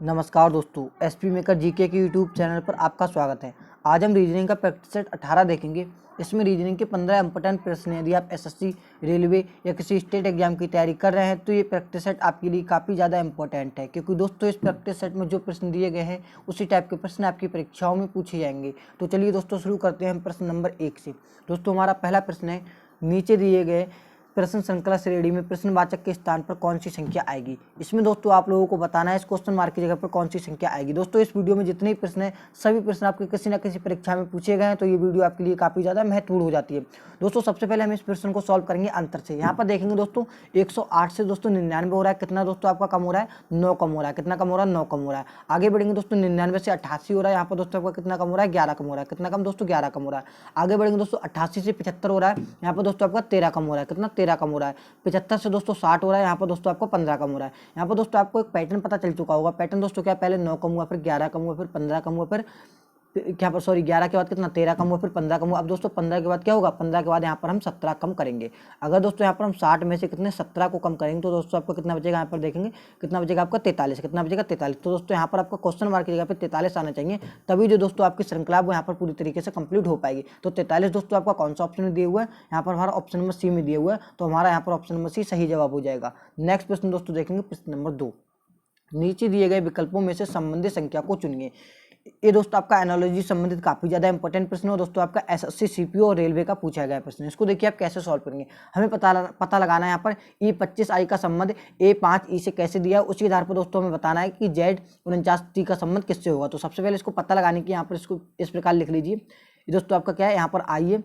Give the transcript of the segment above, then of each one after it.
नमस्कार दोस्तों, SP maker GK के यूट्यूब चैनल पर आपका स्वागत है। आज हम रीजनिंग का प्रैक्टिस सेट 18 देखेंगे। इसमें रीजनिंग के 15 इंपॉर्टेंट प्रश्न हैं। यदि आप एसएससी, रेलवे या किसी स्टेट एग्जाम की तैयारी कर रहे हैं तो ये प्रैक्टिस सेट आपके लिए काफ़ी ज़्यादा इंपॉर्टेंट है, क्योंकि दोस्तों इस प्रैक्टिस सेट में जो प्रश्न दिए गए हैं उसी टाइप के प्रश्न आपकी परीक्षाओं में पूछे जाएंगे। तो चलिए दोस्तों शुरू करते हैं हम प्रश्न नंबर 1 से। दोस्तों हमारा पहला प्रश्न है, नीचे दिए गए प्रश्न श्रृंखला श्रेणी में प्रश्नवाचक के स्थान पर कौन सी संख्या आएगी। इसमें दोस्तों आप लोगों को बताना है इस क्वेश्चन मार्क की जगह पर कौन सी संख्या आएगी। दोस्तों इस वीडियो में जितने भी प्रश्न हैं सभी प्रश्न आपके किसी न किसी परीक्षा में पूछे गए हैं, तो ये वीडियो आपके लिए काफ़ी ज़्यादा महत्वपूर्ण हो जाती है। दोस्तों सबसे पहले हम इस प्रश्न को सॉल्व करेंगे अंतर से। यहाँ पर देखेंगे दोस्तों 108 से दोस्तों 99 हो रहा है। कितना दोस्तों आपका कम हो रहा है? 9 कम हो रहा है। कितना कम हो रहा है? 9 कम हो रहा है। आगे बढ़ेंगे दोस्तों 99 से 88 हो रहा है। यहाँ पर दोस्तों आपका कितना कम हो रहा है? 11 कम हो रहा है। कितना कम दोस्तों? 11 कम हो रहा है। आगे बढ़ेंगे दोस्तों 88 से 75 हो रहा है। यहाँ पर दोस्तों आपका 13 कम हो रहा है। कितना? 13 कम हो रहा है। 75 से दोस्तों 60 हो रहा है। यहाँ पर दोस्तों आपको 15 कम हो रहा है। यहाँ पर दोस्तों आपको एक पैटर्न पता चल चुका होगा। पैटर्न दोस्तों क्या? पहले 9 कम हुआ, फिर 11 कम हुआ, फिर 15 कम हुआ, फिर क्या पर 11 के बाद कितना? 13 कम हुआ, फिर 15 कम हुआ। अब दोस्तों 15 के बाद क्या होगा? 15 के बाद यहाँ पर हम 17 कम करेंगे। अगर दोस्तों यहाँ पर हम 60 में से कितने 17 को कम करेंगे तो दोस्तों आपको कितना बचेगा? यहाँ पर देखेंगे कितना बचेगा आपका? 43। कितना बचेगा? 43। तो दोस्तों यहाँ पर आपका क्वेश्चन मार्क की जगह पे 43 आना चाहिए, तभी जो दोस्तों आपकी श्रृंखला वो यहाँ पर पूरी तरीके से कंप्लीट हो पाएगी। तो 43 दोस्तों आपका कौन सा ऑप्शन में दिया हुआ है? यहाँ पर हमारा ऑप्शन नंबर सी में दिया हुआ है, तो हमारा यहाँ पर ऑप्शन नंबर सी सही जवाब हो जाएगा। नेक्स्ट प्रश्न दोस्तों देखेंगे प्रश्न नंबर 2। नीचे दिए गए विकल्पों में से संबंधित संख्या को चुनिए। ये दोस्तों आपका एनालॉजी संबंधित काफी ज्यादा इंपॉर्टेंट प्रश्न है दोस्तों, आपका एसएससी, सीपीओ और रेलवे का पूछा गया प्रश्न। इसको देखिए आप कैसे सॉल्व करेंगे। हमें पता लगाना है यहाँ पर E25I का संबंध A5E से कैसे दिया, उसके आधार पर दोस्तों हमें बताना है कि Z49T का संबंध किससे होगा। तो सबसे पहले इसको पता लगाने की यहाँ पर इसको इस प्रकार लिख लीजिए। ये दोस्तों आपका क्या है? यहाँ पर I है,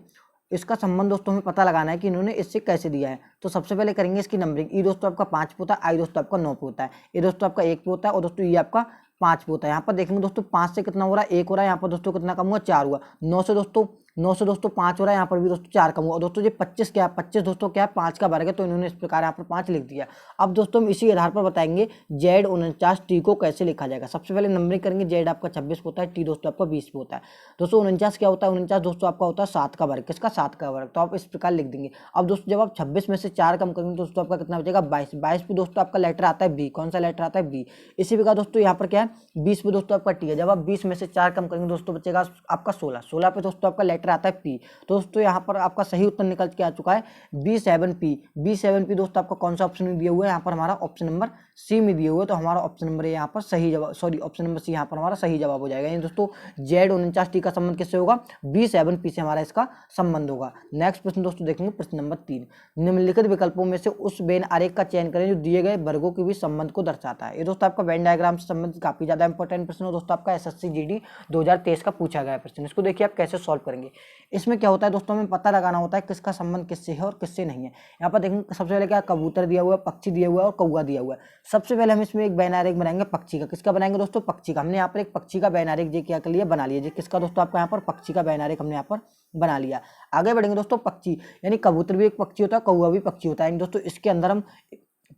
इसका संबंध दोस्तों हमें पता लगाना है कि इन्होंने इससे कैसे दिया है। तो सबसे पहले करेंगे इसकी नंबरिंग। ई दोस्तों आपका 5 पे होता है, आई दोस्तों आपका 9 पे होता है, ये दोस्तों आपका 1 पे होता है और दोस्तों ये आपका 5 पे होता है। यहाँ पर देखेंगे दोस्तों 5 से कितना हो रहा है? 1 हो रहा है। यहाँ पर दोस्तों कितना कम हुआ? 4 हुआ। 9 से दोस्तों 5 हो रहा है। यहाँ पर भी दोस्तों 4 कम हुआ। और दोस्तों ये 25 क्या है? 25 दोस्तों क्या है? 5 का वर्ग है, तो इन्होंने इस प्रकार यहाँ पर 5 लिख दिया। अब दोस्तों हम इसी आधार पर बताएंगे Z49T को कैसे लिखा जाएगा। सबसे पहले नंबरिंग करेंगे। Z आपका 26 पे होता है, T दोस्तों आपका 20 पे होता है। दोस्तों 49 क्या होता है? 49 दोस्तों आपका होता है 7 का वर्ग। किसका? 7 का वर्ग। तो आप इस प्रकार लिख देंगे। अब दोस्तों जब आप 26 में से 4 कम करेंगे दोस्तों आपका कितना बचेगा? 22। 22 पे दोस्तों आपका लेटर आता है B। कौन सा लेटर आता है? B। इसी प्रकार दोस्तों यहाँ पर क्या है? 20 पे दोस्तों आपका T है। जब आप 20 में से 4 कम करेंगे दोस्तों बचेगा आपका 16। 16 पे दोस्तों आपका लेटर आता है P। दोस्तों यहाँ पर आपका सही उत्तर निकल के आ चुका है B7P। B7P दोस्तों आपका कौन सा ऑप्शन में दिया हुआ है? यहाँ पर हमारा ऑप्शन नंबर सी में दिया हुआ है, तो हमारा ऑप्शन नंबर यहाँ पर सही जवाब, सॉरी ऑप्शन नंबर सी यहाँ पर हमारा सही जवाब हो जाएगा। यानी दोस्तों Z49T का संबंध किससे होगा? B7P से हमारा इसका संबंध होगा। नेक्स्ट प्रश्न दोस्तों देखेंगे प्रश्न नंबर 3। निम्नलिखित विकल्पों में से उस वेन आरेख का चयन करें जो दिए गए वर्गों के बीच संबंध को दर्शाता है। ये दोस्तों आपका वेन डायग्राम से संबंधित काफी ज्यादा इंपॉर्टेंट प्रश्न है दोस्तों, आपका एसएससी जीडी 2023 का पूछा गया प्रश्न। इसको देखिए आप कैसे सॉल्व करेंगे। इसमें क्या होता है दोस्तों, हमें पता लगाना होता है किसका संबंध किससे है और किससे नहीं है। यहाँ पर देखेंगे सबसे पहले क्या? कबूतर दिया हुआ है, पक्षी दिया हुआ है और कौवा दिया हुआ है। सबसे पहले हम इसमें एक बैन आरेख बनाएंगे पक्षी का। किसका बनाएंगे दोस्तों? पक्षी का। हमने यहाँ पर एक पक्षी का बैन आरेख क्या कर लिया? बना लिया। किसका दोस्तों? आपका यहाँ पर पक्षी का बैन आरेख हमने यहाँ पर बना लिया। आगे बढ़ेंगे दोस्तों पक्षी, यानी कबूतर भी एक पक्षी होता है, कौवा भी पक्षी होता है। दोस्तों इसके अंदर हम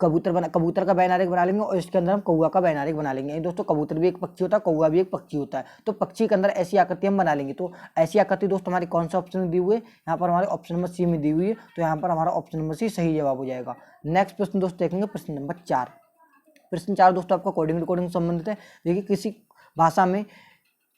कबूतर का बैन आरेख बना लेंगे और इसके अंदर हम कौवा का बैन आरेख बना लेंगे। दोस्तों कबूतर भी एक पक्षी होता है, कौवा भी एक पक्षी होता है, तो पक्षी के अंदर ऐसी आकृति हम बना लेंगे। तो ऐसी आकृति दोस्तों हमारी कौन सा ऑप्शन में दी हुई है? यहाँ पर हमारे ऑप्शन नंबर सी में दी हुई है, तो यहाँ पर हमारा ऑप्शन नंबर सी सही जवाब हो जाएगा। नेक्स्ट प्रश्न दोस्तों देखेंगे प्रश्न नंबर 4। प्रश्न 4 दोस्तों आपका कोडिंग रिकॉर्डिंग संबंधित है। देखिए किसी भाषा में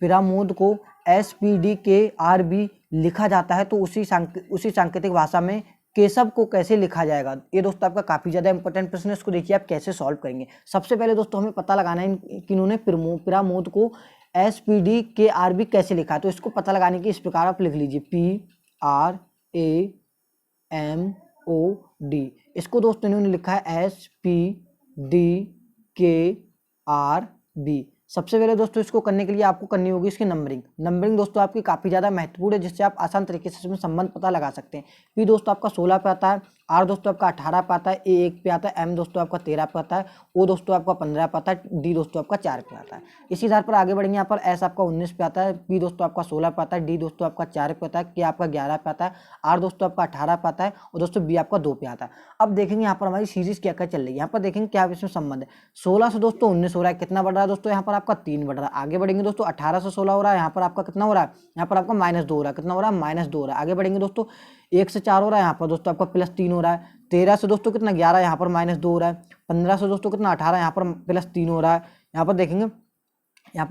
पिरामोद को SPDKRB लिखा जाता है तो उसी सांकेतिक भाषा में केशव को कैसे लिखा जाएगा। ये दोस्तों आपका काफी ज्यादा इंपॉर्टेंट प्रश्न है। इसको देखिए आप कैसे सॉल्व करेंगे। सबसे पहले दोस्तों हमें पता लगाना है कि इन्होंने पिरामोद को SPDKRB कैसे लिखा है। तो इसको पता लगाने की इस प्रकार आप लिख लीजिए PRAMOD। इसको दोस्तों इन्होंने लिखा है SPDKRB। सबसे पहले दोस्तों इसको करने के लिए आपको करनी होगी इसकी नंबरिंग। नंबरिंग दोस्तों आपकी काफी ज्यादा महत्वपूर्ण है, जिससे आप आसान तरीके से इसमें संबंध पता लगा सकते हैं। P दोस्तों आपका 16 पे आता है, R दोस्तों आपका 18 पे आता है, A 1 पे आता है, M दोस्तों आपका 13 पे आता है, O दोस्तों आपका 15 पे आता है, D दोस्तों आपका 4 पे आता है। इसी आधार पर आगे बढ़ेंगे। यहाँ पर S आपका 19 पे आता है, P दोस्तों आपका 16 पे आता है, D दोस्तों आपका 4 पे आता है, K आपका 11 पे आता है, R दोस्तों आपका 18 पे आता है और दोस्तों B आपका 2 पे आता है। अब देखेंगे यहाँ पर हमारी सीरीज क्या क्या चल रही है। यहाँ पर देखेंगे क्या इसमें संबंध है। 16 से दोस्तों 19 हो रहा है, कितना बढ़ रहा है दोस्तों? यहाँ पर आपका 3 बढ़ रहा है। आगे बढ़ेंगे दोस्तों 18 से 16 हो रहा है, यहाँ पर आपका कितना हो रहा है? यहाँ पर आपका -2 हो रहा है। कितना हो रहा है? -2 हो रहा है। आगे बढ़ेंगे दोस्तों 1 से 4 हो रहा है, यहाँ पर दोस्तों आपका +3 हो रहा है। 13 से दोस्तों कितना 11, यहाँ पर -2 हो रहा है। 15 से दोस्तों कितना 18, यहाँ पर +3 हो रहा है। यहाँ पर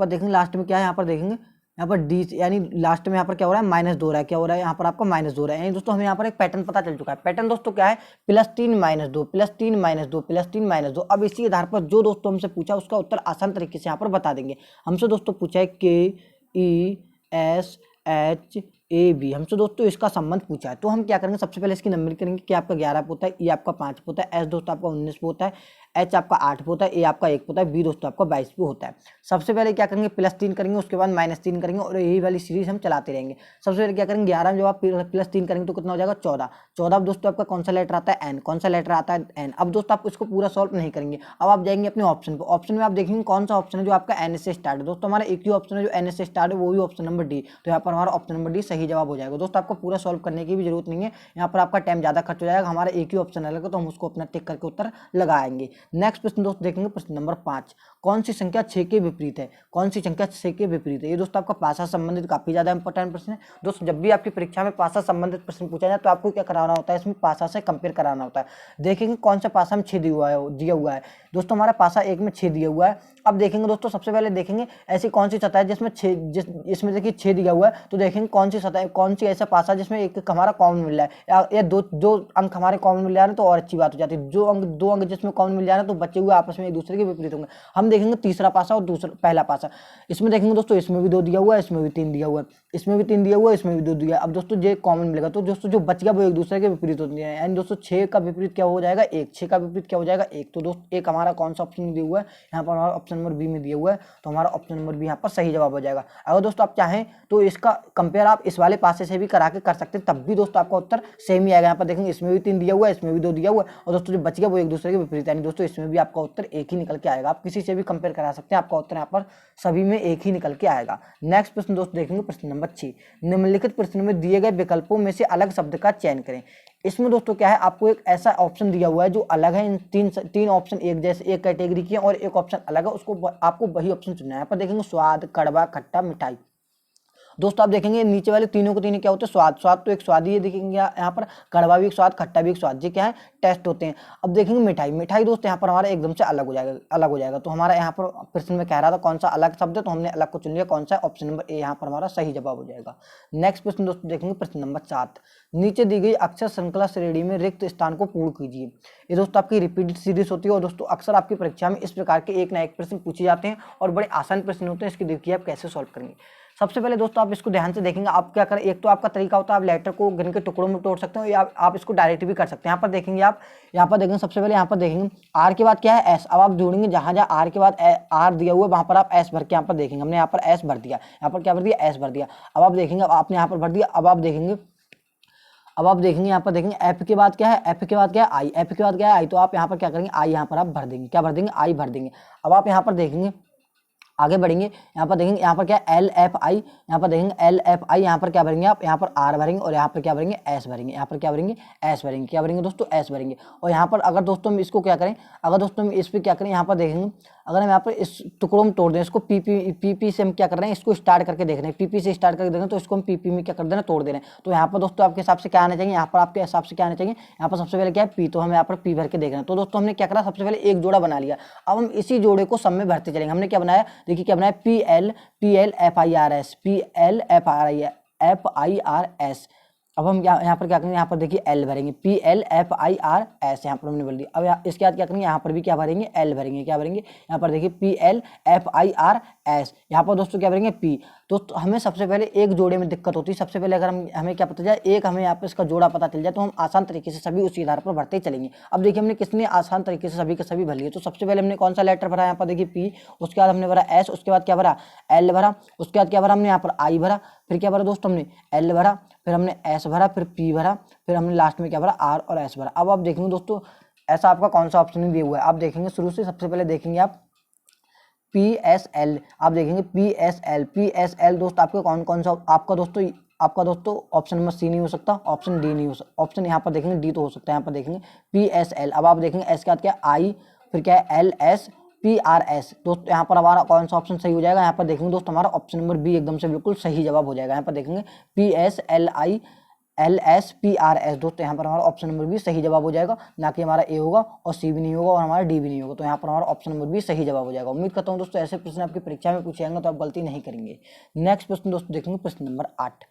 देखेंगे, लास्ट में क्या है, यहाँ पर देखेंगे, यहाँ पर डी यानी लास्ट में यहाँ पर क्या हो रहा है, -2 हो रहा है। क्या हो रहा है, यहाँ पर आपका -2 हो रहा है। यानी दोस्तों हमें यहाँ पर एक पैटर्न पता चल चुका है। पैटर्न दोस्तों क्या है, +3 -2 +3 -2 +3 -2। अब इसी आधार पर जो दोस्तों हमसे पूछा उसका उत्तर आसान तरीके से यहाँ पर बता देंगे। हमसे दोस्तों पूछा है KESHAB, हमसे दोस्तों इसका संबंध पूछा है। तो हम क्या करेंगे, सबसे पहले इसकी नंबर करेंगे कि आपका 11 पे होता है, E आपका 5 पे होता है, S दोस्तों आपका 19 पे होता है, H आपका 8 पे होता है, A आपका 1 पे होता है, B दोस्तों आपका 22 पे होता है। सबसे पहले क्या करेंगे, +3 करेंगे, उसके बाद -3 करेंगे और यही वाली सीरीज हम चलाते रहेंगे। सबसे पहले क्या करेंगे, 11 में जब आप +3 करेंगे तो कितना हो जाएगा, 14। 14 दोस्तों आपका कौन सा लेटर आता है, N। कौन सा लेटर आता है, N। अब दोस्तों आप इसको पूरा सॉल्व नहीं करेंगे, अब आप जाएंगे अपने ऑप्शन पर। ऑप्शन में आप देखेंगे कौन सा ऑप्शन है जो आपका N से स्टार्ट है। दोस्तों हमारा एक ही ऑप्शन है जो N से स्टार्ट है, वो भी ऑप्शन नंबर डी। तो यहाँ पर हमारा ऑप्शन नंबर डी सही जवाब हो जाएगा। दोस्तों आपको पूरा सॉल्व करने की भी जरूरत नहीं है, यहाँ पर आपका टाइम ज़्यादा खर्च हो जाएगा। हमारा एक ही ऑप्शन अलग है तो हम उसको अपना टिक करके उत्तर लगाएंगे। नेक्स्ट प्रश्न दोस्तों देखेंगे, प्रश्न नंबर 5, कौन सी संख्या 6 के विपरीत है। कौन सी संख्या 6 के विपरीत है। ये दोस्तों आपका पासा संबंधित काफी ज्यादा इंपॉर्टेंट प्रश्न है। दोस्तों जब भी आपकी परीक्षा में पासा संबंधित प्रश्न पूछा जाए तो आपको क्या कराना होता है, इसमें पासा से कंपेयर कराना होता है। देखेंगे कौन सा पासा में 6 दिया हुआ है। दोस्तों हमारा पासा 1 में 6 दिया हुआ है। अब देखेंगे दोस्तों, सबसे पहले देखेंगे ऐसी कौन सी सतह है जिसमें 6 इसमें देखिए 6 दिया हुआ है। तो देखेंगे कौन सी सतह, कौन सी ऐसा पासा जिसमें एक हमारा कॉमन मिल रहा है या दो अंक हमारे कॉमन मिल जा रहे हैं तो और अच्छी बात हो जाती है। दो अंक जिसमें कॉमन मिल जा रहे हैं तो बचे हुए आपस में एक दूसरे के विपरीत होंगे। हम देखेंगे तीसरा पासा और दूसरा पहला पासा। इसमें देखेंगे दोस्तों, इसमें भी 2 दिया हुआ है, इसमें भी 3 दिया हुआ है, इसमें भी 3 दिया हुआ है, इसमें भी 2 दिया है। अब दोस्तों जो कॉमन मिलेगा तो दोस्तों जो बच गया वो एक दूसरे के विपरीत होती है। यानी दोस्तों 6 का विपरीत क्या हो जाएगा, 1। 6 का विपरीत क्या हो जाएगा, 1। तो दोस्तों एक हमारा कौन सा ऑप्शन दिया हुआ है, यहाँ पर हमारा ऑप्शन नंबर बी में दिया हुआ है। तो हमारा ऑप्शन नंबर बी यहाँ पर सही जवाब हो जाएगा। अगर दोस्तों आप चाहें तो इसका कंपेयर आप इस वाले पासे से भी करा के कर सकते हैं, तब भी दोस्तों आपका उत्तर सेम ही आएगा। यहाँ पर देखेंगे इसमें भी 3 दिया हुआ है, इसमें भी 2 दिया हुआ है और दोस्तों जो बच गया वो एक दूसरे के विपरीत। यानी दोस्तों इसमें भी आपका उत्तर एक ही निकल के आएगा। आप किसी से भी कंपेयर करा सकते हैं, आपका उत्तर यहाँ पर सभी में एक ही निकल के आएगा। नेक्स्ट प्रश्न दोस्तों देखेंगे, प्रश्न नंबर 6, निम्नलिखित प्रश्न में दिए गए विकल्पों में से अलग शब्द का चयन करें। इसमें दोस्तों क्या है, आपको एक ऐसा ऑप्शन दिया हुआ है जो अलग है। इन तीन ऑप्शन एक जैसे एक कैटेगरी की है और एक ऑप्शन अलग है, उसको आपको वही ऑप्शन चुनना है। यहाँ पर देखेंगे स्वाद, कड़वा, खट्टा, मिठाई। दोस्तों आप देखेंगे नीचे वाले तीनों को तीनों क्या होते हैं, स्वाद। स्वाद तो एक स्वाद ही है, देखेंगे यहाँ पर कड़वा भी एक स्वाद, खट्टा भी एक स्वाद, ये क्या है, टेस्ट होते हैं। अब देखेंगे मिठाई। मिठाई दोस्तों यहाँ पर हमारा एकदम से अलग हो जाएगा। तो हमारा यहाँ पर प्रश्न में कह रहा था कौन सा अलग शब्द है, तो हमने अलग को चुन लिया। कौन सा, ऑप्शन नंबर ए यहाँ पर हमारा सही जवाब हो जाएगा। नेक्स्ट प्रश्न दोस्तों देखेंगे, प्रश्न नंबर 7, नीचे दी गई अक्षर श्रृंखला श्रेणी में रिक्त स्थान को पूर्ण कीजिए। ये दोस्तों आपकी रिपीटेड सीरीज होती है और दोस्तों अक्सर आपकी परीक्षा में इस प्रकार के एक ना एक प्रश्न पूछे जाते हैं और बड़े आसान प्रश्न होते हैं। इसकी देखिए आप कैसे सॉल्व करेंगे। सबसे पहले दोस्तों आप इसको ध्यान से देखेंगे। आप क्या करें, एक तो आपका तरीका होता है आप लेटर को गिन के टुकड़ों में तोड़ सकते हो या आप इसको डायरेक्ट भी कर सकते हैं। यहाँ पर देखेंगे आप, यहाँ पर देखेंगे सबसे पहले यहाँ पर देखेंगे आर के बाद क्या है, एस। अब आप जोड़ेंगे जहाँ जहाँ आर के बाद आर दिया हुआ है वहाँ पर आप एस भर के यहाँ पर देखेंगे। हमने यहाँ पर एस भर दिया, यहाँ पर क्या भर दिया, एस भर दिया। अब आप देखेंगे आपने यहाँ पर भर दिया। अब आप देखेंगे यहाँ पर देखेंगे एफ के बाद क्या है, एफ के बाद क्या है, आई। एफ के बाद क्या है, आई। तो आप यहाँ पर क्या करेंगे, आई यहाँ पर आप भर देंगे। क्या भर देंगे, आई भर देंगे। अब आप यहाँ पर देखेंगे आगे बढ़ेंगे, यहाँ पर देखेंगे यहाँ पर क्या एल एफ आई, यहाँ पर देखेंगे एल एफ आई। यहाँ पर क्या भरेंगे आप, यहाँ पर आर भरेंगे और यहाँ पर क्या भरेंगे, एस भरेंगे। यहाँ पर क्या भरेंगे, एस भरेंगे। क्या भरेंगे दोस्तों, एस भरेंगे। और यहाँ पर अगर दोस्तों हम इसको क्या करें, अगर दोस्तों हम इस पर क्या करें, यहाँ पर देखेंगे अगर हम यहाँ पर इस टुकड़ों में तोड़ दें इसको, पीपी से हम क्या कर रहे हैं, इसको स्टार्ट करके देख रहे हैं, पीपी से स्टार्ट करके देख रहे हैं, तो इसको हम पीपी में क्या कर देना, तोड़ दे रहे हैं। तो यहाँ पर दोस्तों आपके हिसाब से क्या आना चाहिए, यहाँ पर आपके हिसाब से क्या आना चाहिए, यहाँ पर सबसे पहले क्या है, पी। तो हम यहाँ पर पी भर के देख रहे हैं। तो दोस्तों हमने क्या करा, सबसे पहले एक जोड़ा बना लिया। अब हम इसी जोड़े को सब में भरते चलेंगे। हमने क्या बनाया, देखिए क्या बनाया, P L F I R S, P L F I R S. अब हम यहाँ पर क्या करेंगे, यहाँ पर देखिए एल भरेंगे, P L F I R S, यहाँ पर हमने भर दिया। अब इसके बाद क्या करेंगे, यहाँ पर भी क्या भरेंगे, एल भरेंगे। क्या भरेंगे, यहाँ पर देखिए P L F I R S. यहाँ पर दोस्तों क्या भरेंगे, पी। तो हमें सबसे पहले एक जोड़े में दिक्कत होती है। सबसे पहले अगर हमें क्या पता जाए, एक हमें यहाँ पर इसका जोड़ा पता चल जाए तो हम आसान तरीके से सभी उसी आधार पर भरते ही चलेंगे। अब देखिए हमने कितने आसान तरीके से सभी के सभी भर लिए। तो सबसे पहले हमने कौन सा लेटर भरा, यहाँ पर देखिए पी, उसके बाद हमने भरा एस, उसके बाद क्या भरा, एल भरा, उसके बाद क्या भरा हमने यहाँ पर आई भरा, फिर क्या भरा दोस्तों हमने एल भरा, फिर हमने एस भरा, फिर पी भरा, फिर हमने लास्ट में क्या भरा, आर और एस भरा। अब आप देखेंगे दोस्तों ऐसा आपका कौन सा ऑप्शन दिया हुआ है। आप देखेंगे शुरू से सबसे पहले देखेंगे आप पी एस एल। आप देखेंगे पी एस एल दोस्तों आपके कौन सा, आपका दोस्तों ऑप्शन नंबर सी नहीं हो सकता, ऑप्शन डी नहीं हो सकता, ऑप्शन यहाँ पर देखेंगे डी तो हो सकता है। यहाँ पर देखेंगे पी एस एल। अब आप देखेंगे एस के बाद क्या, आई, फिर क्या है L S P R S. दोस्तों यहाँ पर हमारा कौन सा ऑप्शन सही हो जाएगा, यहाँ पर देखेंगे दोस्तों हमारा ऑप्शन नंबर बी एकदम से बिल्कुल सही जवाब हो जाएगा। यहाँ पर देखेंगे P S L I LSPRS। दोस्तों यहाँ पर हमारा ऑप्शन नंबर बी सही जवाब हो जाएगा, ना कि हमारा ए होगा और सी भी नहीं होगा और हमारा डी भी नहीं होगा। तो यहाँ पर हमारा ऑप्शन नंबर बी सही जवाब हो जाएगा। उम्मीद करता हूँ दोस्तों ऐसे प्रश्न आपकी परीक्षा में पूछे जाएंगे तो आप गलती नहीं करेंगे। नेक्स्ट प्रश्न दोस्तों देखेंगे प्रश्न नंबर 8।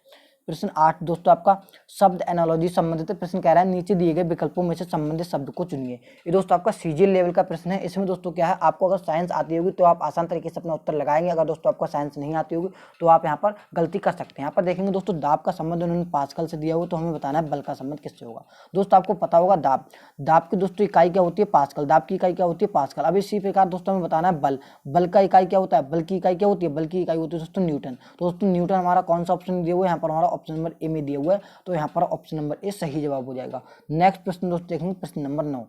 प्रश्न 8 दोस्तों आपका शब्द एनालॉजी संबंधित प्रश्न कह रहा है नीचे दिए गए विकल्पों में से संबंधित शब्द को चुनिए। ये दोस्तों आपका सीजीएल लेवल का प्रश्न है। इसमें दोस्तों क्या है, आपको अगर साइंस आती होगी तो आप आसान तरीके से अपना उत्तर लगाएंगे। अगर दोस्तों आपको साइंस नहीं आती होगी तो आप यहाँ पर गलती कर सकते हैं। यहाँ पर देखेंगे दोस्तों दाब का संबंध उन्होंने पास्कल से दिया हुआ, तो हमें बताना है बल का संबंध किससे होगा। दोस्तों आपको पता होगा दाब की दोस्तों इकाई क्या होती है, पास्कल। दाब की इकाई क्या होती है, पास्कल। अब इसी प्रकार दोस्तों हमें बताना है बल का इकाई क्या होता है, बल की इकाई क्या होती है, बल की इकाई होती है दोस्तों न्यूटन। तो दोस्तों न्यूटन हमारा कौन सा ऑप्शन दिया हुआ है, यहाँ पर हमारा ऑप्शन नंबर ए में दिया हुआ है, तो यहाँ पर ऑप्शन नंबर ए सही जवाब हो जाएगा। नेक्स्ट प्रश्न दोस्तों देखेंगे प्रश्न नंबर 9।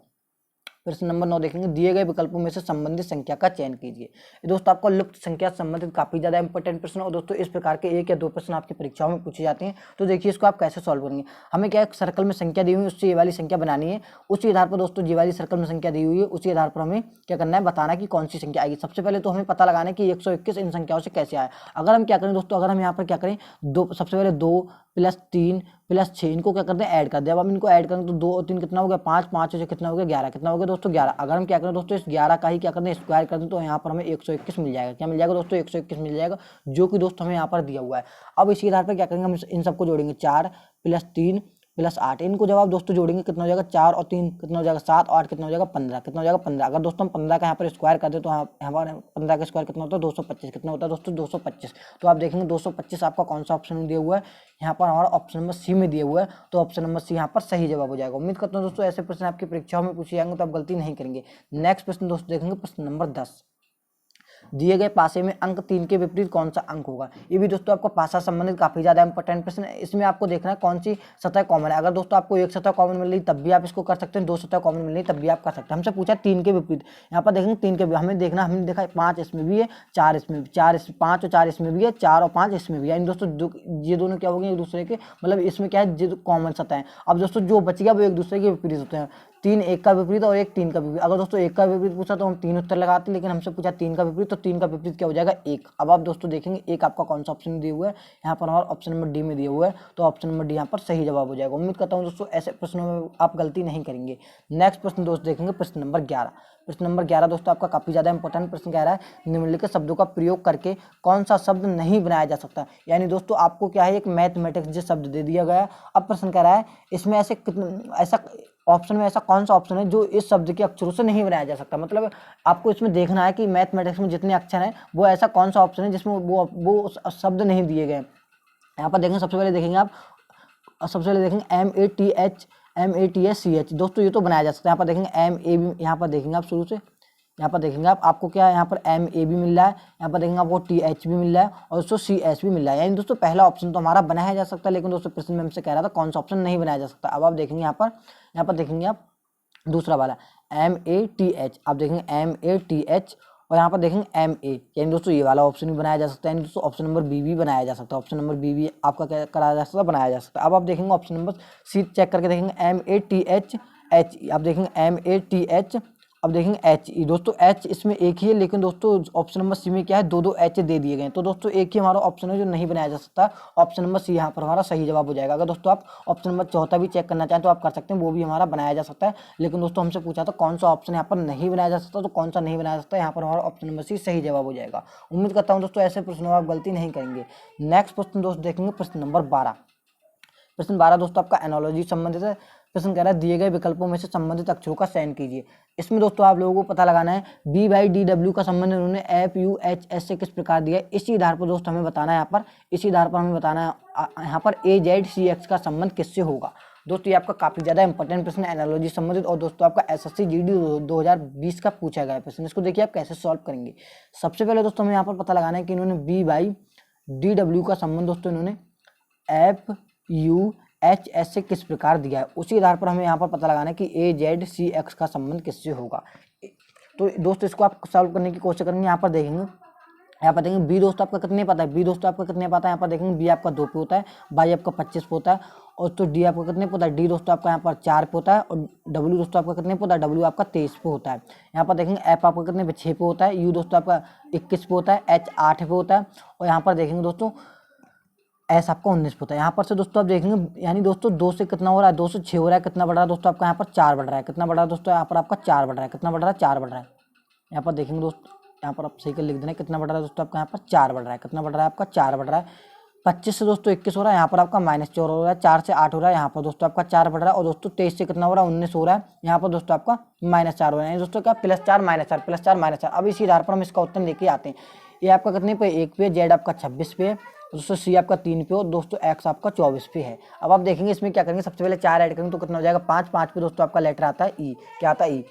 प्रश्न नंबर 9 देखेंगे दिए गए विकल्पों में से संबंधित संख्या का चयन कीजिए। दोस्तों आपको लुप्त संख्या से संबंधित काफी ज्यादा इंपॉर्टेंट प्रश्न और दोस्तों इस प्रकार के 1 या 2 प्रश्न आपकी परीक्षाओं में पूछे जाते हैं। तो देखिए इसको आप कैसे सॉल्व करेंगे। हमें क्या एक सर्कल में संख्या दी हुई है, उससे ये वाली संख्या बनानी है। उसी आधार पर दोस्तों ये वाली सर्कल में संख्या दी हुई है, उसी आधार पर हमें क्या करना है, बताना कि कौन सी संख्या आएगी। सबसे पहले तो हमें पता लगाना है कि 121 इन संख्याओं से कैसे आए। अगर हम क्या करें दोस्तों, अगर हम यहाँ पर क्या करें, सबसे पहले 2 + 3 + 6 इनको क्या करते हैं, ऐड कर दे। अब हम इनको ऐड करें तो 2 और 3 कितना हो गया, 5, 5 से कितना हो गया, 11। कितना हो गया दोस्तों, 11। अगर हम क्या करें दोस्तों, इस 11 का ही क्या करते हैं, स्क्वायर कर दें तो यहाँ पर हमें 121 मिल जाएगा। क्या मिल जाएगा दोस्तों, 121 मिल जाएगा, जो कि दोस्तों हमें यहाँ पर दिया हुआ है। अब इसी आधार पर क्या करेंगे, हम इन सबको जोड़ेंगे। 4 + 3 + 8 इनको जब आप दोस्तों जोड़ेंगे कितना हो जाएगा, 4 और 3 कितना हो जाएगा, 7 और 8 कितना हो जाएगा, 15। कितना हो जाएगा, 15। अगर दोस्तों हम 15 का यहाँ पर स्क्वायर कर दे तो यहाँ पर 15 का स्क्वायर कितना होता है, 225। कितना होता है दोस्तों, 225। तो आप देखेंगे 225 आपका कौन सा ऑप्शन में दिया हुआ है, यहाँ पर हमारा ऑप्शन नंबर सी में दिया हुआ है। तो ऑप्शन नंबर सी यहाँ पर सही जवाब हो जाएगा। उम्मीद करता हूँ दोस्तों ऐसे प्रश्न आपकी परीक्षाओं में पूछे जाएंगे तो आप गलती नहीं करेंगे। नेक्स्ट प्रश्न दोस्तों देखेंगे प्रश्न नंबर 10। दिए गए पासे में अंक 3 के विपरीत कौन सा अंक होगा। ये भी दोस्तों आपको पासा संबंधित काफी ज्यादा इंपॉर्टेंट प्रश्न है। इसमें आपको देखना है कौन सी सतह कॉमन है। अगर दोस्तों आपको एक सतह कॉमन मिल रही तब भी आप इसको कर सकते हैं, 2 सतह कॉमन मिल रही तब भी आप कर सकते हैं। हमसे पूछा 3 के विपरीत, यहाँ पर देखेंगे 3 के हमें देखना, हमने देखा 5 इसमें भी है, 4 इसमें, 5 और 4 इसमें भी है, 4 और 5 इसमें भी है। यानी दोस्तों ये दोनों क्या हो गए, एक दूसरे के, मतलब इसमें क्या है, जो कॉमन सतह है। अब दोस्तों जो बच गया वो एक दूसरे के विपरीत होते हैं। 3 1 का विपरीत और 1 3 का विपरीत। अगर दोस्तों 1 का विपरीत पूछा तो हम 3 उत्तर लगाते, लेकिन हमसे पूछा 3 का विपरीत, तो 3 का विपरीत क्या हो जाएगा, 1। अब आप दोस्तों देखेंगे 1 आपका कौन सा ऑप्शन दिया हुआ है, यहाँ पर हमारा ऑप्शन नंबर डी में दिया हुआ है, तो ऑप्शन नंबर डी यहाँ पर सही जवाब हो जाएगा। उम्मीद करता हूँ दोस्तों ऐसे प्रश्नों में आप गलती नहीं करेंगे। नेक्स्ट प्रश्न दोस्तों देखेंगे प्रश्न नंबर 11। प्रश्न नंबर 11 दोस्तों आपका काफी ज्यादा इंपॉर्टेंट प्रश्न कह रहा है निम्नलिखित शब्दों का प्रयोग करके कौन सा शब्द नहीं बनाया जा सकता। यानी दोस्तों आपको क्या है, एक मैथमेटिक्स जो शब्द दे दिया गया है। अब प्रश्न कह रहा है इसमें ऐसा ऑप्शन में ऐसा कौन सा ऑप्शन है जो इस शब्द के अक्षरों से नहीं बनाया जा सकता। मतलब आपको इसमें देखना है कि मैथमेटिक्स में जितने अक्षर हैं वो ऐसा कौन सा ऑप्शन है जिसमें वो शब्द नहीं दिए गए। यहाँ पर देखेंगे सबसे पहले देखेंगे आप, सबसे पहले देखेंगे MATH दोस्तों ये तो बनाया जा सकता है। यहाँ पर देखेंगे MA, यहाँ पर देखेंगे आप शुरू से, यहाँ पर देखेंगे आप, आपको क्या है, यहाँ पर MA भी मिल रहा है, यहाँ पर देखेंगे आपको TH भी मिल रहा है और दोस्तों CS भी मिल रहा है। यानी दोस्तों पहला ऑप्शन तो हमारा बनाया जा सकता है, लेकिन दोस्तों प्रश्न में हमसे कह रहा था कौन सा ऑप्शन नहीं बनाया जा सकता। अब आप देखेंगे यहाँ पर देखेंगे आप दूसरा वाला MATH, आप देखेंगे MATH और यहाँ पर देखेंगे MA, यानी दोस्तों ये वाला ऑप्शन भी बनाया जा सकता है। यानी दोस्तों ऑप्शन नंबर बी भी बनाया जा सकता है। ऑप्शन नंबर बी भी आपका क्या कराया जा सकता है, बनाया जा सकता है। अब आप देखेंगे ऑप्शन नंबर सी चेक करके देखेंगे MATH, आप देखेंगे MATH, अब देखेंगे HE। दोस्तों H इसमें एक ही है, लेकिन दोस्तों ऑप्शन नंबर सी में क्या है, 2 H दे दिए गए हैं। तो दोस्तों एक ही हमारा ऑप्शन है जो नहीं बनाया जा सकता। ऑप्शन नंबर सी यहाँ पर हमारा सही जवाब हो जाएगा। अगर दोस्तों आप ऑप्शन नंबर चौथा भी चेक करना चाहें तो आप कर सकते हैं, वो भी हमारा बनाया जा सकता है। लेकिन दोस्तों हमसे पूछा था कौन सा ऑप्शन यहाँ पर नहीं बनाया जा सकता, तो कौन सा नहीं बनाया जा सकता, यहाँ पर हमारा ऑप्शन नंबर सी सही जवाब हो जाएगा। उम्मीद करता हूँ दोस्तों ऐसे प्रश्नों में आप गलती नहीं करेंगे। नेक्स्ट प्रश्न दोस्तों देखेंगे प्रश्न नंबर 12। प्रश्न 12 दोस्तों आपका एनालॉजी संबंधित है। प्रश्न कह रहा है दिए गए विकल्पों में से संबंधित अक्षरों का चयन कीजिए। इसमें दोस्तों आप लोगों को पता लगाना है B/DW का संबंध उन्होंने FUHS से किस प्रकार दिया है। इसी आधार पर दोस्तों हमें बताना है, यहाँ पर इसी आधार पर हमें बताना है यहाँ पर AZCX का संबंध किससे होगा। दोस्तों ये आपका काफी ज्यादा इंपॉर्टेंट प्रश्न है एनालॉजी संबंधित, और दोस्तों आपका SSC GD 2020 का पूछा गया प्रश्न। इसको देखिए आप कैसे सॉल्व करेंगे। सबसे पहले दोस्तों हमें यहाँ पर पता लगाना है कि इन्होंने B/DW का संबंध दोस्तों इन्होंने FUHS से किस प्रकार दिया है। उसी आधार पर हमें यहाँ पर पता लगाना है कि AZCX का संबंध किससे होगा। तो दोस्तों इसको आप सॉल्व करने की कोशिश करेंगे। यहाँ पर देखेंगे बी दोस्तों आपका कितने पता है, बी दोस्तों आपका कितने पता है। यहाँ पर देखेंगे बी आपका 2 पे होता है, बाई आपका 25 पे होता है, और तो डी आपका कितने पे होता है, डी दोस्तों आपका यहाँ पर 4 पे होता है, और डब्ल्यू दोस्तों आपका कितने पे होता है, डब्ल्यू आपका 23 पे होता है। यहाँ पर देखेंगे एफ आपका कितने पे 6 पे होता है, यू दोस्तों आपका 21 पे होता है, एच 8 पे होता है, और यहाँ पर देखेंगे दोस्तों एस आपका 19 पे होता है। यहाँ पर से दोस्तों आप देखेंगे, यानी दोस्तों 2 से कितना हो रहा है, 2 से 6 हो रहा है, कितना बढ़ रहा है दोस्तों आपका यहाँ पर 4 बढ़ रहा है, कितना बढ़ रहा है दोस्तों यहाँ पर आपका 4 बढ़ रहा है, कितना बढ़ रहा है 4 बढ़ रहा है। यहाँ पर देखेंगे दोस्तों, यहाँ पर आप सही कर लिख देना, कितना बढ़ रहा है दोस्तों आपका यहाँ पर 4 बढ़ रहा है, कितना बढ़ रहा है आपका 4 बढ़ रहा है। 25 से दोस्तों 21 हो रहा है, यहाँ पर आपका -4 हो रहा है। 4 से 8 हो रहा है, यहाँ पर दोस्तों आपका 4 बढ़ रहा है। और दोस्तों 23 से कितना हो रहा है, 19 हो रहा है, यहाँ पर दोस्तों आपका -4 हो रहा है। दोस्तों क्या +4 -4 +4 -4। अब इसी आधार पर हम इसका उत्तर लेके आते हैं। ये आपका कितने पे, 1 पे, जेड आपका 26 पे, दोस्तों सी आपका 3 पे और दोस्तों एक्स आपका 24 पे है। अब आप देखेंगे इसमें क्या करेंगे, सबसे पहले 4 ऐड करेंगे तो कितना हो जाएगा 5। 5 पे दोस्तों आपका लेटर आता है ई, क्या आता है ई।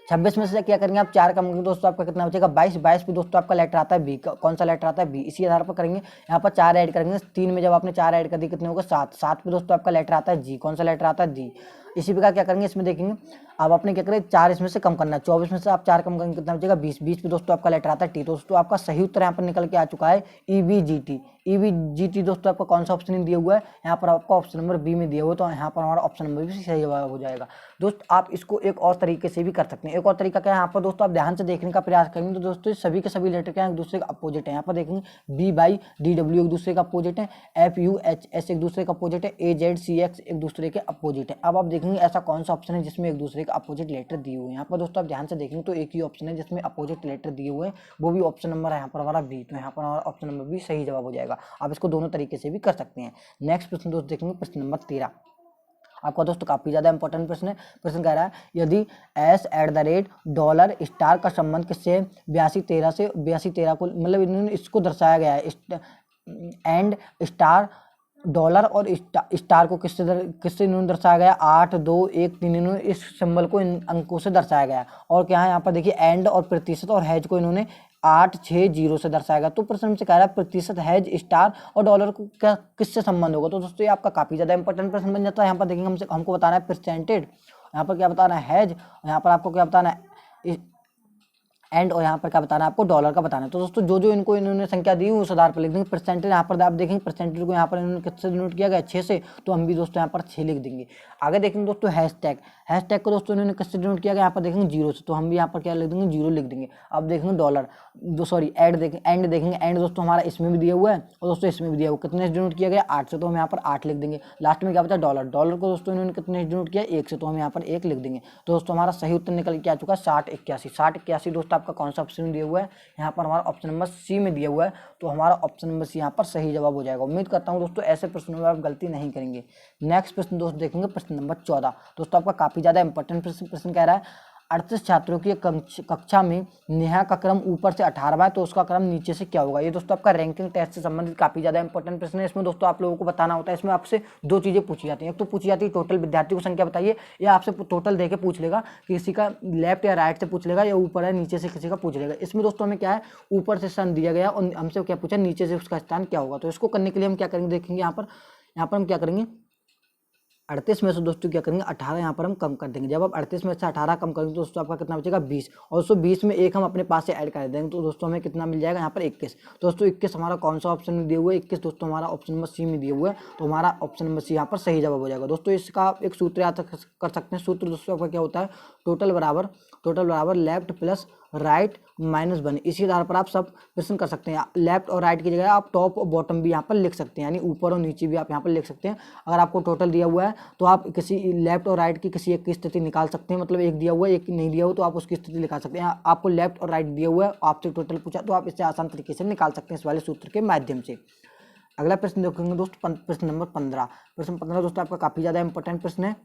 26 में से क्या करेंगे आप 4 कम करेंगे दोस्तों आपका कितना बचेगा 22। 22 पे दोस्तों आपका लेटर आता है बी, कौन सा लेटर आता है बी। इसी आधार पर करेंगे, यहाँ पर 4 ऐड करेंगे, 3 में जब आपने 4 ऐड कर दी कितने होगा 7। 7 पे दोस्तों आपका लेटर आता है जी, कौन सा लेटर आता है जी। इसी प्रकार क्या करेंगे इसमें देखेंगे, अब आपने क्या करें 4 इसमें से कम करना है। 24 में से आप 4 कम करेंगे कितना बचेगा 20। 20 पे दोस्तों आपका लेटर आता है टी। दोस्तों आपका सही उत्तर यहाँ पर निकल के आ चुका है EBGT। EBGT दोस्तों आपका कौन सा ऑप्शन दिया हुआ है, यहाँ पर आपका ऑप्शन नंबर बी में दिया हुआ है, तो यहाँ पर हमारा ऑप्शन नंबर भी सही जवाब हो जाएगा। दोस्त आप इसको एक और तरीके से भी कर सकते हैं। एक और तरीका क्या है, यहाँ पर दोस्तों आप ध्यान से देखने का प्रयास करेंगे तो दोस्तों सभी के सभी लेटर क्या है एक दूसरे का अपोजिट है। यहाँ पर देखेंगे BY DW एक दूसरे का अपोजिट है, FUHS एक दूसरे का अपोजिट है, AZCX एक दूसरे के अपोजिट है। अब आप देखेंगे ऐसा कौन सा ऑप्शन है जिसमें एक दूसरे का अपोजिट लेटर दिए हुए हैं। यहाँ पर दोस्तों आप ध्यान से देखेंगे तो एक ही ऑप्शन है जिसमें अपोजिट लेटर दिए हुए हैं, वो भी ऑप्शन नंबर है यहाँ पर हमारा बी। तो यहाँ पर हमारा ऑप्शन नंबर भी सही जवाब हो जाएगा। आप इसको दोनों तरीके से भी कर सकते हैं। नेक्स्ट प्रश्न दोस्तों देखेंगे, प्रश्न नंबर 13 आपका दोस्तों काफी ज्यादा इंपॉर्टेंट प्रश्न है। प्रश्न कह रहा है यदि $$ का संबंध किससे 8213 से 8213 को, मतलब इन्होंने इसको दर्शाया गया है एंड स्टार डॉलर और स्टार को किससे इन्होंने दर्शाया गया 8 2 1 3 इन्होंने इस सिंबल को इन अंकों से दर्शाया गया है। और क्या है यहाँ पर देखिए एंड और प्रतिशत और हैज को इन्होंने 8 6 0 से दर्शाएगा। तो प्रश्न हमसे कह रहा है प्रतिशत हैज स्टार और डॉलर को क्या किससे संबंध होगा। तो दोस्तों ये आपका काफी ज्यादा इंपॉर्टेंट प्रश्न बन जाता है। यहाँ पर देखेंगे हमको बताना है परसेंटेज, यहाँ पर क्या बताना है हैज, यहाँ पर आपको क्या बताना है एंड, और यहाँ पर क्या बताना है आपको डॉलर का बताना है। तो दोस्तों जो जो इन्होंने संख्या दी उस आधार पर लिख देंगे। परसेंटेज यहाँ पर आप देखेंगे परसेंटेज को यहाँ पर इन्होंने किससे डिनोट किया गया 6 से, तो हम भी दोस्तों यहाँ पर 6 लिख देंगे। आगे देखेंगे दोस्तों हैशटैग को दोस्तों इन्होंने किससे डिनोट किया गया, यहाँ पर देखेंगे 0 से, तो हम भी यहाँ पर क्या लिख देंगे 0 लिख देंगे। अब देखेंगे डॉलर एंड देखेंगे एंड दोस्तों हमारा इसमें भी दिया हुआ है और दोस्तों इसमें भी दिया हुआ, कितने से डिनोट किया गया 8 से, तो हम यहाँ पर 8 लिख देंगे। लास्ट में क्या बचा डॉलर को दोस्तों इन्होंने कितने डिनोट किया 1 से, तो हम यहाँ पर 1 लिख देंगे। तो दोस्तों हमारा सही उत्तर निकल के आ चुका है 6081। दोस्तों आपका कौन सा ऑप्शन दिया हुआ है, यहाँ पर हमारा ऑप्शन नंबर सी में दिया हुआ है, तो हमारा ऑप्शन नंबर सी यहाँ पर सही जवाब हो जाएगा। उम्मीद करता हूँ दोस्तों ऐसे प्रश्नों में आप गलती नहीं करेंगे। नेक्स्ट प्रश्न दोस्तों देखेंगे प्रश्न नंबर 14। दोस्तों आपका काफी ज्यादा इंपॉर्टेंट प्रश्न कह रहा है 38 छात्रों की कक्षा में नेहा का क्रम ऊपर से 18वां है, तो उसका क्रम नीचे से क्या होगा। ये दोस्तों आपका रैंकिंग टेस्ट से संबंधित काफी ज्यादा इंपॉर्टेंट प्रश्न है। इसमें दोस्तों आप लोगों को बताना होता है, इसमें आपसे 2 चीजें पूछी जाती हैं। एक तो पूछी जाती है टोटल विद्यार्थियों की संख्या बताइए, या आपसे टोटल देके पूछ लेगा कि किसी का लेफ्ट या राइट से पूछ लेगा, या ऊपर है नीचे से किसी का पूछ लेगा। इसमें दोस्तों हमें क्या है ऊपर से स्थान दिया गया और हमसे क्या पूछा नीचे से उसका स्थान क्या होगा। तो इसको करने के लिए हम क्या करेंगे देखेंगे, यहाँ पर हम क्या करेंगे 38 में से दोस्तों क्या करेंगे 18 यहाँ पर हम कम कर देंगे। जब आप 38 में से 18 कम करेंगे तो दोस्तों आपका कितना बचेगा 20, और दोस्तों 20 में एक हम अपने पास से ऐड कर देंगे, तो दोस्तों हमें कितना मिल जाएगा यहाँ पर 21। दोस्तों 21 हमारा कौन सा ऑप्शन में दिया हुआ है 21 दोस्तों हमारा ऑप्शन नंबर सी में दिया हुआ है, तो हमारा ऑप्शन नंबर सी यहाँ पर सही जवाब हो जाएगा। दोस्तों इसका एक सूत्र याद कर सकते हैं। सूत्र दोस्तों आपका क्या होता है टोटल बराबर लेफ्ट प्लस राइट -1। इसी आधार पर आप सब प्रश्न कर सकते हैं। लेफ्ट और राइट की जगह आप टॉप और बॉटम भी यहाँ पर लिख सकते हैं, यानी ऊपर और नीचे भी आप यहाँ पर लिख सकते हैं। अगर आपको टोटल दिया हुआ है तो आप किसी लेफ्ट और राइट की किसी एक की स्थिति निकाल सकते हैं, मतलब एक दिया हुआ है एक नहीं दिया हुआ तो आप उसकी स्थिति निकाल सकते हैं। आपको लेफ्ट और राइट दिया हुआ है, आपसे टोटल पूछा तो आप इससे आसान तरीके से निकाल सकते हैं इस वाले सूत्र के माध्यम से। अगला प्रश्न देखेंगे दोस्तों प्रश्न नंबर 15। प्रश्न 15 दोस्तों आपका काफी ज्यादा इंपॉर्टेंट प्रश्न है।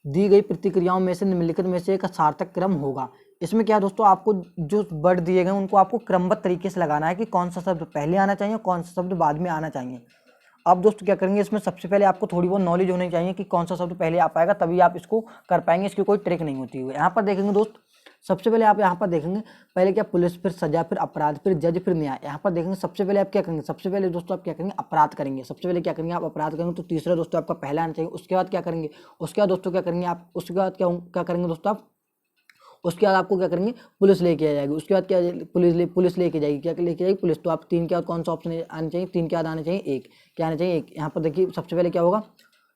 दी गई प्रतिक्रियाओं में से निम्नलिखित में से एक सार्थक क्रम होगा। इसमें क्या दोस्तों आपको जो वर्ड दिए गए उनको आपको क्रमबद्ध तरीके से लगाना है कि कौन सा शब्द पहले आना चाहिए कौन सा शब्द बाद में आना चाहिए। अब दोस्तों क्या करेंगे इसमें सबसे पहले आपको थोड़ी बहुत नॉलेज होनी चाहिए कि कौन सा शब्द पहले आ पाएगा, तभी आप इसको कर पाएंगे। इसकी कोई ट्रिक नहीं होती है। यहाँ पर देखेंगे दोस्त सबसे पहले आप यहाँ पर देखेंगे पहले क्या पुलिस, फिर सजा, फिर अपराध, फिर जज, फिर न्याय। यहाँ पर देखेंगे सबसे पहले आप क्या करेंगे, सबसे पहले दोस्तों आप क्या करेंगे अपराध करेंगे। सबसे पहले क्या करेंगे आप अपराध करेंगे, तो तीसरा दोस्तों आपका पहला आना चाहिए। उसके बाद क्या करेंगे, उसके बाद दोस्तों क्या करेंगे आप, उसके बाद क्या करेंगे दोस्तों आप, उसके बाद आपको क्या करेंगे पुलिस लेके आ जाएगी। उसके बाद क्या पुलिस लेके जाएगी, क्या लेके जाएगी पुलिस। तो आप 3 के बाद कौन सा ऑप्शन आना चाहिए, 3 के बाद आना चाहिए 1, क्या आना चाहिए 1। यहाँ पर देखिए सबसे पहले क्या होगा,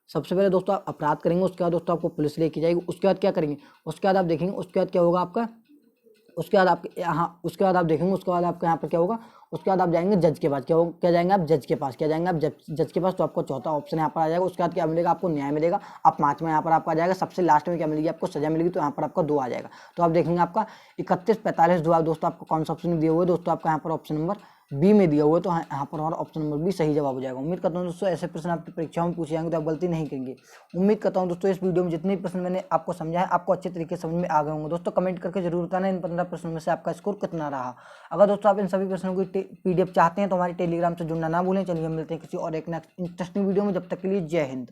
सबसे पहले दोस्तों आप अपराध करेंगे, उसके बाद दोस्तों आपको पुलिस लेके जाएगी। उसके बाद क्या करेंगे, उसके बाद आप देखेंगे उसके बाद क्या होगा आपका उसके बाद आपके यहाँ, उसके बाद आप देखेंगे, उसके बाद आपके यहाँ पर क्या होगा, उसके बाद आप जाएंगे जज के पास, क्या जाएंगे आप जज के पास, क्या जाएंगे आप जज के पास। तो आपको चौथा ऑप्शन यहाँ पर आ जाएगा। उसके बाद क्या मिलेगा आपको, न्याय मिलेगा। अब पाँचवा यहाँ पर आपका आ जाएगा, सबसे लास्ट में क्या मिलेगी आपको, सजा मिलेगी। तो यहाँ पर आपका 2 आ जाएगा। तो आप देखेंगे आपका 31, 45, 2 दोस्तों आपको कौन सा ऑप्शन दिए हुए दोस्तों, आपका यहाँ पर ऑप्शन नंबर बी में दिया हुआ है। तो यहाँ पर हमारा ऑप्शन नंबर बी सही जवाब हो जाएगा। उम्मीद करता हूँ दोस्तों ऐसे प्रश्न आपकी परीक्षाओं में पूछे जाएंगे तो आप गलती नहीं करेंगे। उम्मीद करता हूँ दोस्तों इस वीडियो में जितने प्रश्न मैंने आपको समझाया आपको अच्छे तरीके से समझ में आ गए होंगे। दोस्तों कमेंट करके जरूर बताना इन 15 प्रश्नों में से आपका स्कोर कितना रहा। अगर दोस्तों आप इन सभी प्रश्नों की PDF चाहते हैं तो हमारे टेलीग्राम से जुड़ना ना भूलें। चलिए हम मिलते हैं किसी और एक नेक्स्ट इंटरेस्टिंग वीडियो में। जब तक के लिए जय हिंद।